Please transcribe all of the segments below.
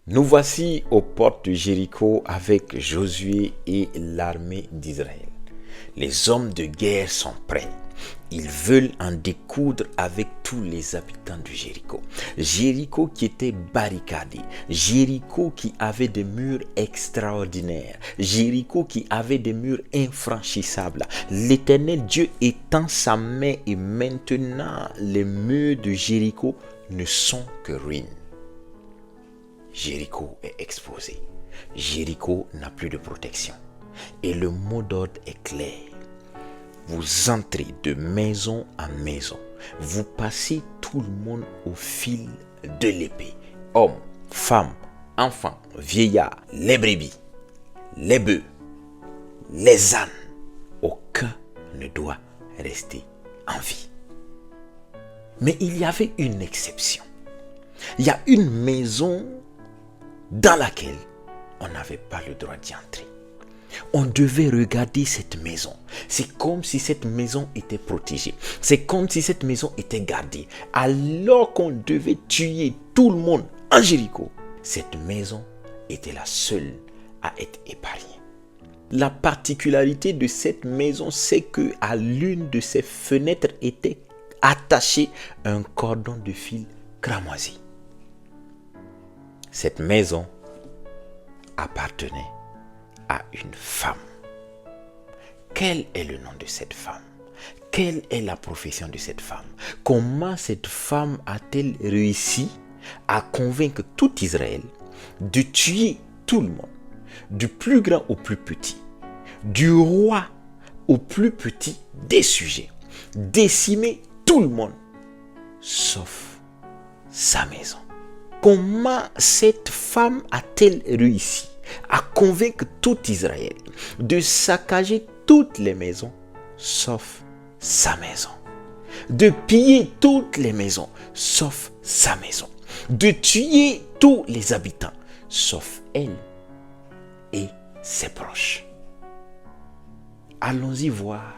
Nous voici aux portes de Jéricho avec Josué et l'armée d'Israël. Les hommes de guerre sont prêts. Ils veulent en découdre avec tous les habitants de Jéricho. Jéricho qui était barricadé. Jéricho qui avait des murs extraordinaires. Jéricho qui avait des murs infranchissables. L'Éternel Dieu étend sa main et maintenant les murs de Jéricho ne sont que ruines. Jéricho est exposé. Jéricho n'a plus de protection. Et le mot d'ordre est clair. Vous entrez de maison en maison. Vous passez tout le monde au fil de l'épée. Hommes, femmes, enfants, vieillards, les brebis, les bœufs, les ânes. Aucun ne doit rester en vie. Mais il y avait une exception. Il y a une maison dans laquelle on n'avait pas le droit d'y entrer. On devait regarder cette maison. C'est comme si cette maison était protégée. C'est comme si cette maison était gardée. Alors qu'on devait tuer tout le monde en Jéricho, cette maison était la seule à être épargnée. La particularité de cette maison, c'est que à l'une de ses fenêtres était attaché un cordon de fil cramoisi. Cette maison appartenait à une femme. Quel est le nom de cette femme? Quelle est la profession de cette femme? Comment cette femme a-t-elle réussi à convaincre tout Israël de tuer tout le monde, du plus grand au plus petit, du roi au plus petit des sujets, décimer tout le monde, sauf sa maison? Comment cette femme a-t-elle réussi à convaincre tout Israël de saccager toutes les maisons, sauf sa maison, de piller toutes les maisons, sauf sa maison, de tuer tous les habitants, sauf elle et ses proches? Allons-y voir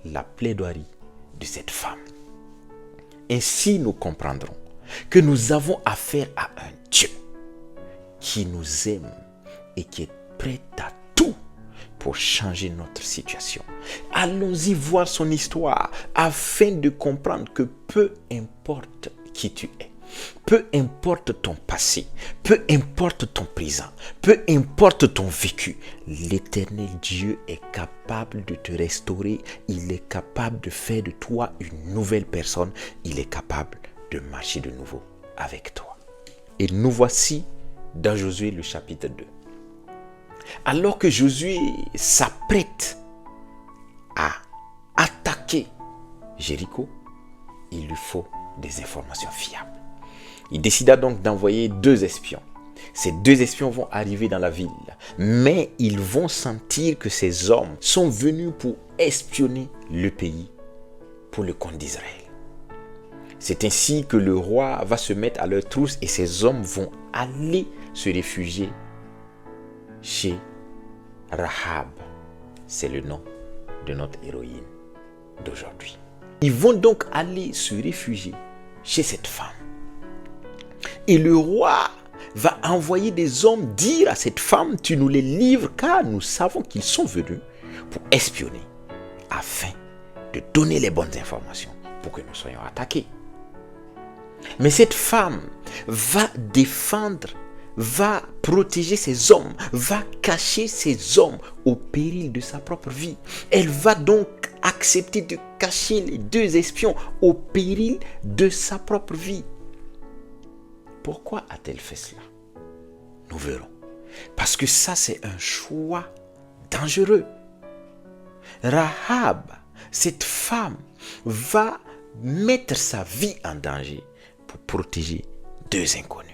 la plaidoirie de cette femme. Ainsi nous comprendrons que nous avons affaire à un Dieu qui nous aime et qui est prêt à tout pour changer notre situation. Allons-y voir son histoire afin de comprendre que peu importe qui tu es, peu importe ton passé, peu importe ton présent, peu importe ton vécu, l'Éternel Dieu est capable de te restaurer, il est capable de faire de toi une nouvelle personne, il est capable de marcher de nouveau avec toi. Et nous voici dans Josué le chapitre 2. Alors que Josué s'apprête à attaquer Jéricho, il lui faut des informations fiables. Il décida donc d'envoyer 2 espions. Ces 2 espions vont arriver dans la ville, mais ils vont sentir que ces hommes sont venus pour espionner le pays pour le compte d'Israël. C'est ainsi que le roi va se mettre à leur trousse et ces hommes vont aller se réfugier chez Rahab. C'est le nom de notre héroïne d'aujourd'hui. Ils vont donc aller se réfugier chez cette femme. Et le roi va envoyer des hommes dire à cette femme, tu nous les livres car nous savons qu'ils sont venus pour espionner afin de donner les bonnes informations pour que nous soyons attaqués. Mais cette femme va défendre, va protéger ses hommes, va cacher ses hommes au péril de sa propre vie. Elle va donc accepter de cacher les 2 espions au péril de sa propre vie. Pourquoi a-t-elle fait cela? Nous verrons. Parce que ça, c'est un choix dangereux. Rahab, cette femme, va mettre sa vie en danger pour protéger 2 inconnus.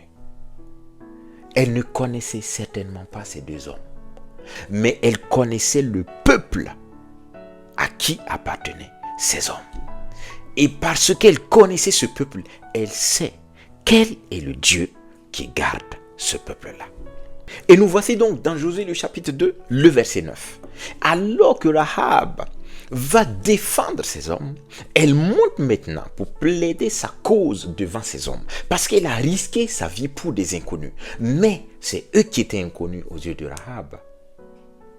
Elle ne connaissait certainement pas ces 2 hommes, mais elle connaissait le peuple à qui appartenaient ces hommes. Et parce qu'elle connaissait ce peuple, elle sait quel est le Dieu qui garde ce peuple-là. Et nous voici donc dans Josué le chapitre 2, le verset 9. Alors que Rahab va défendre ces hommes. Elle monte maintenant pour plaider sa cause devant ces hommes. Parce qu'elle a risqué sa vie pour des inconnus. Mais c'est eux qui étaient inconnus aux yeux de Rahab.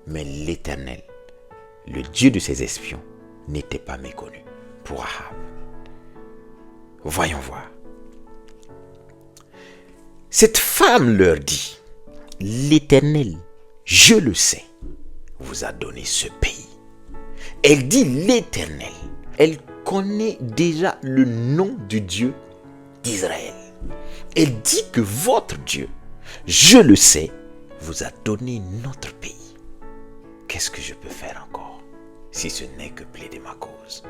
Mais l'Éternel, le Dieu de ses espions, n'était pas méconnu pour Rahab. Voyons voir. Cette femme leur dit, l'Éternel, je le sais, vous a donné ce pays. Elle dit l'Éternel. Elle connaît déjà le nom du Dieu d'Israël. Elle dit que votre Dieu, je le sais, vous a donné notre pays. Qu'est-ce que je peux faire encore si ce n'est que plaider ma cause?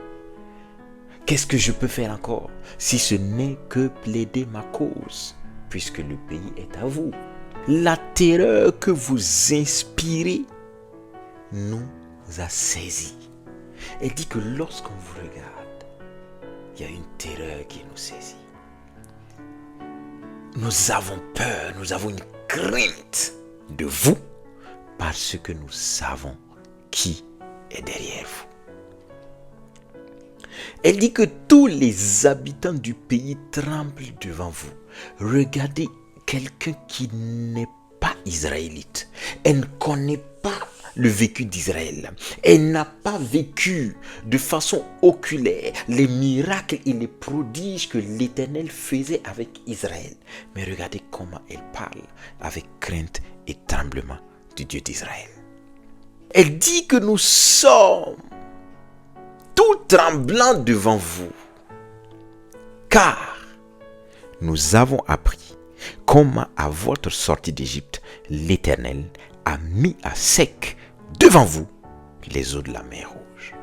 Qu'est-ce que je peux faire encore si ce n'est que plaider ma cause, puisque le pays est à vous? La terreur que vous inspirez nous a saisis. Elle dit que lorsqu'on vous regarde, il y a une terreur qui nous saisit. Nous avons peur, nous avons une crainte de vous parce que nous savons qui est derrière vous. Elle dit que tous les habitants du pays tremblent devant vous. Regardez quelqu'un qui n'est pas israélite. Elle ne connaît pas le vécu d'Israël. Elle n'a pas vécu de façon oculaire les miracles et les prodiges que l'Éternel faisait avec Israël. Mais regardez comment elle parle avec crainte et tremblement du Dieu d'Israël. Elle dit que nous sommes tout tremblants devant vous, car nous avons appris comment à votre sortie d'Égypte, l'Éternel a mis à sec devant vous les eaux de la mer Rouge.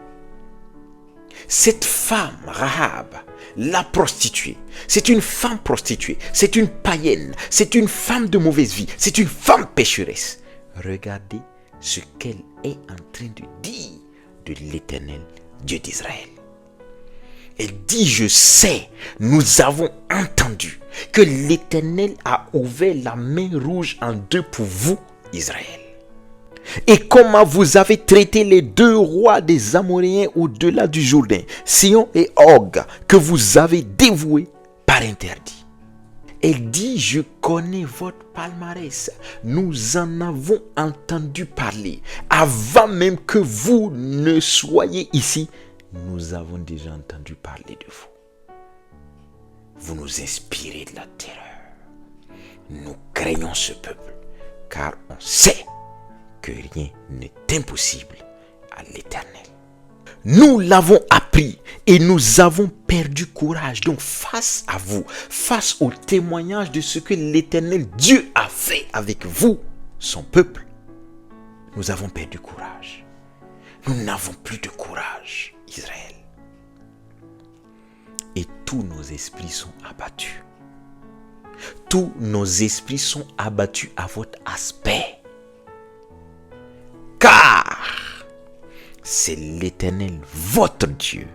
Cette femme, Rahab, la prostituée, c'est une femme prostituée, c'est une païenne, c'est une femme de mauvaise vie, c'est une femme pécheresse. Regardez ce qu'elle est en train de dire de l'Éternel, Dieu d'Israël. Elle dit, je sais, nous avons entendu que l'Éternel a ouvert la mer Rouge en deux pour vous, Israël. Et comment vous avez traité les deux rois des Amoréens au-delà du Jourdain, Sihon et Og, que vous avez dévoués par interdit. Elle dit, je connais votre palmarès. Nous en avons entendu parler. Avant même que vous ne soyez ici, nous avons déjà entendu parler de vous. Vous nous inspirez de la terreur. Nous craignons ce peuple, car on sait que rien n'est impossible à l'Éternel. Nous l'avons appris et nous avons perdu courage. Donc face à vous, face au témoignage de ce que l'Éternel Dieu a fait avec vous, son peuple, nous avons perdu courage. Nous n'avons plus de courage, Israël. Et tous nos esprits sont abattus. Tous nos esprits sont abattus à votre aspect. Car c'est l'Éternel, votre Dieu,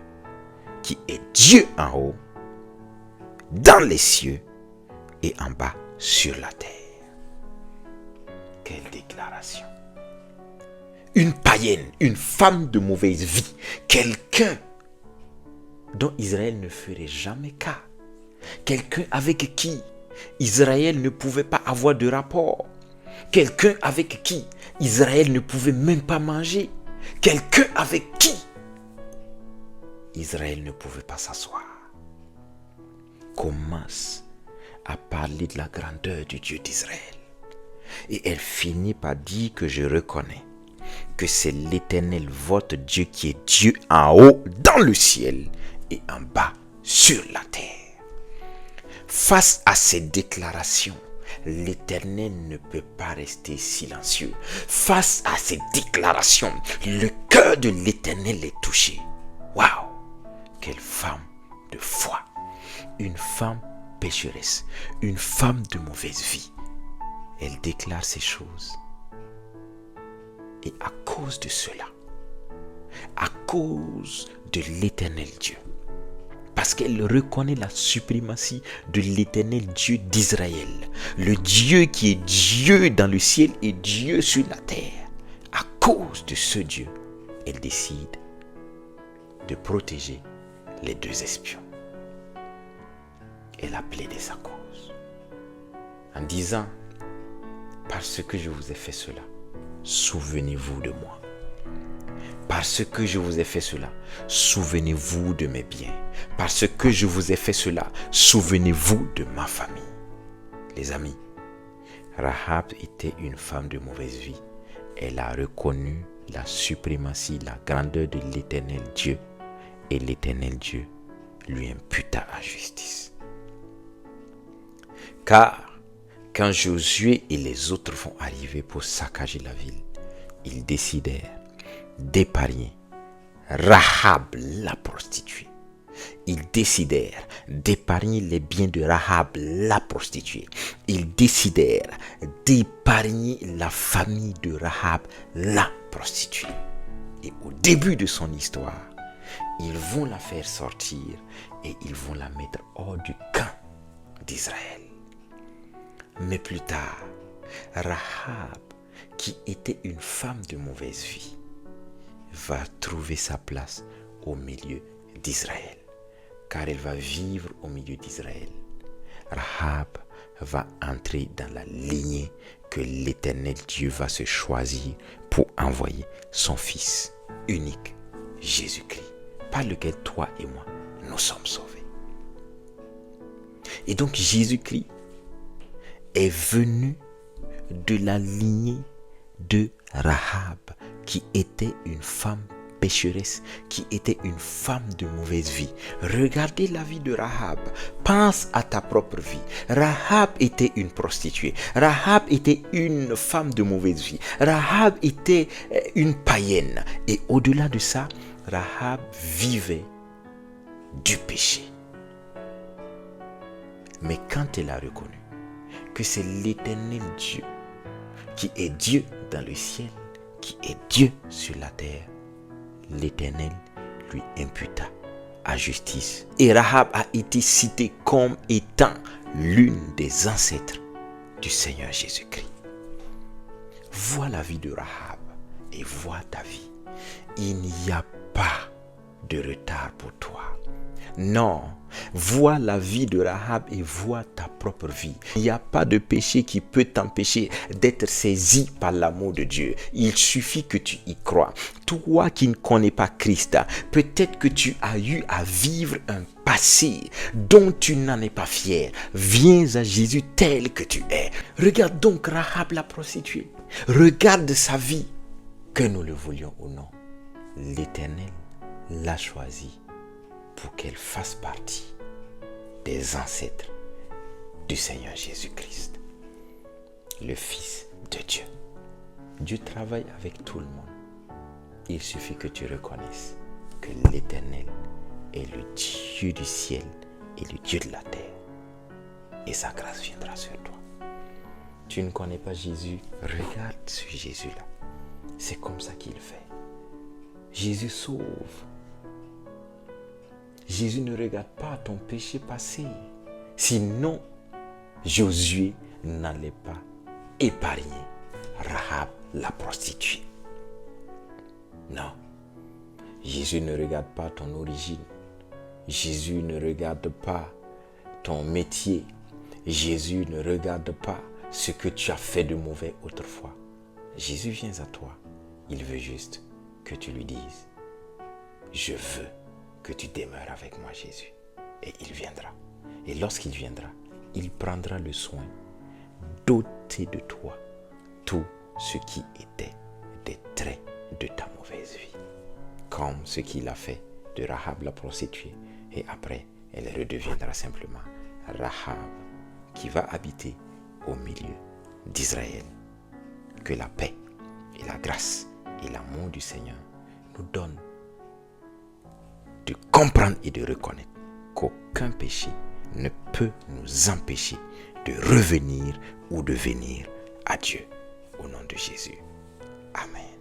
qui est Dieu en haut, dans les cieux et en bas sur la terre. Quelle déclaration! Une païenne, une femme de mauvaise vie, quelqu'un dont Israël ne ferait jamais cas, quelqu'un avec qui Israël ne pouvait pas avoir de rapport, quelqu'un avec qui Israël ne pouvait même pas manger, quelqu'un avec qui Israël ne pouvait pas s'asseoir, commence à parler de la grandeur du Dieu d'Israël. Et elle finit par dire que je reconnais que c'est l'Éternel, votre Dieu, qui est Dieu en haut dans le ciel et en bas sur la terre. Face à ces déclarations, l'Éternel ne peut pas rester silencieux. Face à ces déclarations, le cœur de l'Éternel est touché. Waouh! Quelle femme de foi! Une femme pécheresse, une femme de mauvaise vie. Elle déclare ces choses. Et à cause de cela, à cause de l'Éternel Dieu, parce qu'elle reconnaît la suprématie de l'Éternel Dieu d'Israël, le Dieu qui est Dieu dans le ciel et Dieu sur la terre. À cause de ce Dieu, elle décide de protéger les deux espions. Elle a plaidé sa cause en disant, parce que je vous ai fait cela, souvenez-vous de moi. Parce que je vous ai fait cela, souvenez-vous de mes biens. Parce que je vous ai fait cela, souvenez-vous de ma famille. Les amis, Rahab était une femme de mauvaise vie. Elle a reconnu la suprématie, la grandeur de l'Éternel Dieu, et l'Éternel Dieu lui imputa à justice. Car quand Josué et les autres vont arriver pour saccager la ville, ils décidèrent d'épargner Rahab la prostituée. Ils décidèrent d'épargner les biens de Rahab la prostituée. Ils décidèrent d'épargner la famille de Rahab la prostituée. Et au début de son histoire, ils vont la faire sortir et ils vont la mettre hors du camp d'Israël. Mais plus tard, Rahab, qui était une femme de mauvaise vie, va trouver sa place au milieu d'Israël, car elle va vivre au milieu d'Israël. Rahab va entrer dans la lignée que l'Éternel Dieu va se choisir pour envoyer son Fils unique, Jésus-Christ, par lequel toi et moi, nous sommes sauvés. Et donc Jésus-Christ est venu de la lignée de Rahab, qui était une femme pécheresse, qui était une femme de mauvaise vie. Regardez la vie de Rahab. Pense à ta propre vie. Rahab était une prostituée. Rahab était une femme de mauvaise vie. Rahab était une païenne. Et au-delà de ça, Rahab vivait du péché. Mais quand elle a reconnu que c'est l'Éternel Dieu qui est Dieu dans le ciel, qui est Dieu sur la terre, l'Éternel lui imputa à justice. Et Rahab a été citée comme étant l'une des ancêtres du Seigneur Jésus-Christ. Vois la vie de Rahab et vois ta vie. Il n'y a pas de retard pour toi. Non, vois la vie de Rahab et vois ta propre vie. Il n'y a pas de péché qui peut t'empêcher d'être saisi par l'amour de Dieu. Il suffit que tu y crois. Toi qui ne connais pas Christ, peut-être que tu as eu à vivre un passé dont tu n'en es pas fier. Viens à Jésus tel que tu es. Regarde donc Rahab la prostituée. Regarde sa vie. Que nous le voulions ou non, l'Éternel l'a choisie pour qu'elle fasse partie des ancêtres du Seigneur Jésus-Christ, le Fils de Dieu. Dieu travaille avec tout le monde. Il suffit que tu reconnaisses que l'Éternel est le Dieu du ciel et le Dieu de la terre. Et sa grâce viendra sur toi. Tu ne connais pas Jésus, regarde ce Jésus-là. C'est comme ça qu'il fait. Jésus sauve. Jésus ne regarde pas ton péché passé. Sinon, Josué n'allait pas épargner Rahab la prostituée. Non. Jésus ne regarde pas ton origine. Jésus ne regarde pas ton métier. Jésus ne regarde pas ce que tu as fait de mauvais autrefois. Jésus vient à toi. Il veut juste que tu lui dises, je veux que tu demeures avec moi, Jésus. Et il viendra. Et lorsqu'il viendra, il prendra le soin d'ôter de toi tout ce qui était des traits de ta mauvaise vie. Comme ce qu'il a fait de Rahab la prostituée. Et après, elle redeviendra simplement Rahab qui va habiter au milieu d'Israël. Que la paix et la grâce et l'amour du Seigneur nous donnent de comprendre et de reconnaître qu'aucun péché ne peut nous empêcher de revenir ou de venir à Dieu. Au nom de Jésus. Amen.